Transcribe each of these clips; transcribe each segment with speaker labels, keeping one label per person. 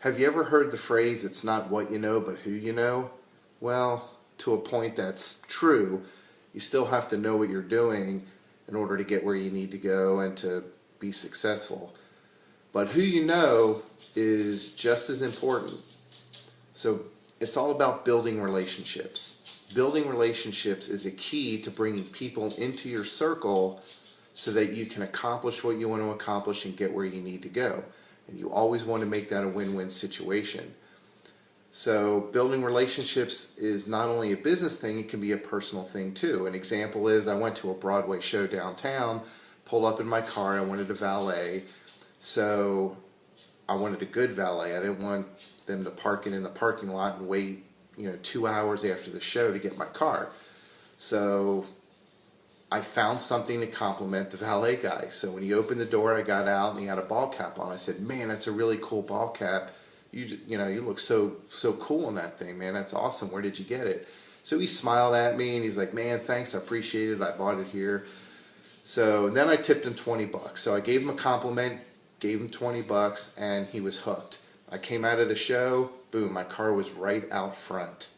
Speaker 1: Have you ever heard the phrase, it's not what you know, but who you know? Well, to a point that's true. You still have to know what you're doing in order to get where you need to go and to be successful. But who you know is just as important. So it's all about building relationships. Building relationships is a key to bringing people into your circle so that you can accomplish what you want to accomplish and get where you need to go. And you always want to make that a win-win situation. So building relationships is not only a business thing, it can be a personal thing too. An example is I went to a Broadway show downtown, pulled up in my car, I wanted a valet. So I wanted a good valet. I didn't want them to park it in the parking lot and wait 2 hours after the show to get my car. So I found something to compliment the valet guy. So when he opened the door, I got out and he had a ball cap on. I said, "Man, that's a really cool ball cap. You look so cool in that thing, man. That's awesome. Where did you get it?" So he smiled at me and he's like, "Man, thanks. I appreciate it. I bought it here." So then I tipped him $20. So I gave him a compliment, gave him $20, and he was hooked. I came out of the show, boom, my car was right out front.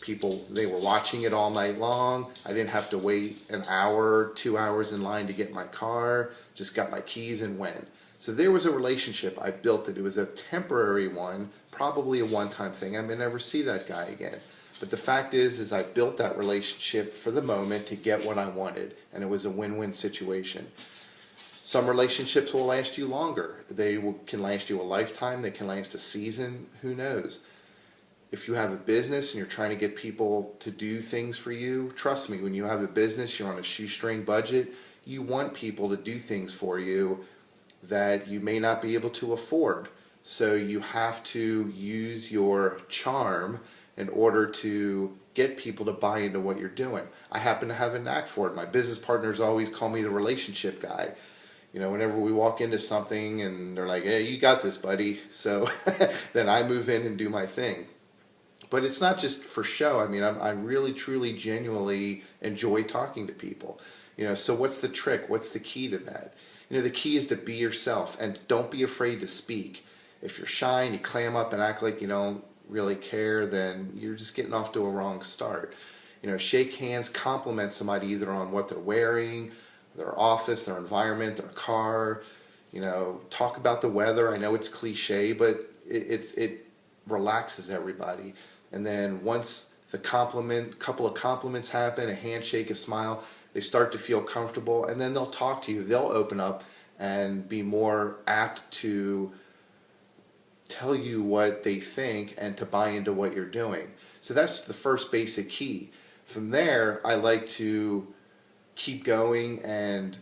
Speaker 1: People, they were watching it all night long. I didn't have to wait an hour, 2 hours in line to get my car. Just got my keys and went. So there was a relationship. I built it. It was a temporary one, probably a one-time thing. I may never see that guy again. But the fact is I built that relationship for the moment to get what I wanted, and it was a win-win situation. Some relationships will last you longer. Can last you a lifetime. They can last a season. Who knows? If you have a business and you're trying to get people to do things for you, trust me, when you have a business, you're on a shoestring budget, you want people to do things for you that you may not be able to afford. So you have to use your charm in order to get people to buy into what you're doing. I happen to have a knack for it. My business partners always call me the relationship guy. Whenever we walk into something and they're like, "Hey, you got this, buddy." So then I move in and do my thing. But it's not just for show. I mean, I really, truly, genuinely enjoy talking to people. So what's the trick? What's the key to that? The key is to be yourself and don't be afraid to speak. If you're shy and you clam up and act like you don't really care, then you're just getting off to a wrong start. Shake hands, compliment somebody either on what they're wearing, their office, their environment, their car. Talk about the weather. I know it's cliche, but it relaxes everybody. And then once the couple of compliments happen, a handshake, a smile, they start to feel comfortable, and then they'll talk to you. They'll open up and be more apt to tell you what they think and to buy into what you're doing. So that's the first basic key. From there, I like to keep going and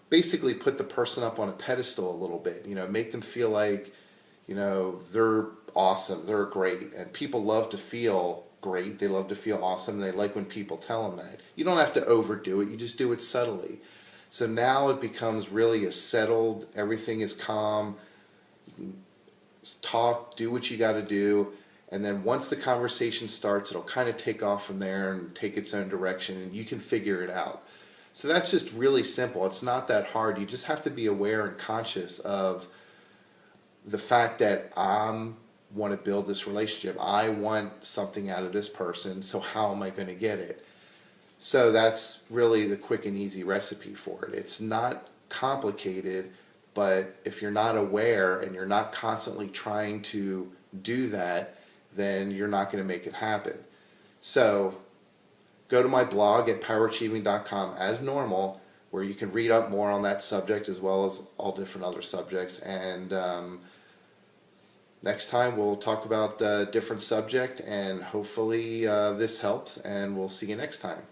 Speaker 1: basically put the person up on a pedestal a little bit. Make them feel like, they're awesome, they're great, and people love to feel great. They love to feel awesome. They like when people tell them that. You don't have to overdo it. You just do it subtly. So now it becomes really a settled, everything is calm. You can talk, do what you got to do, and then once the conversation starts, it'll kind of take off from there and take its own direction, and you can figure it out. So that's just really simple. It's not that hard. You just have to be aware and conscious of the fact that I want to build this relationship. I want something out of this person, so how am I going to get it? So that's really the quick and easy recipe for it. It's not complicated, but if you're not aware and you're not constantly trying to do that, then you're not going to make it happen. So go to my blog at powerachieving.com as normal, where you can read up more on that subject as well as all different other subjects. And next time we'll talk about a different subject, and hopefully this helps, and we'll see you next time.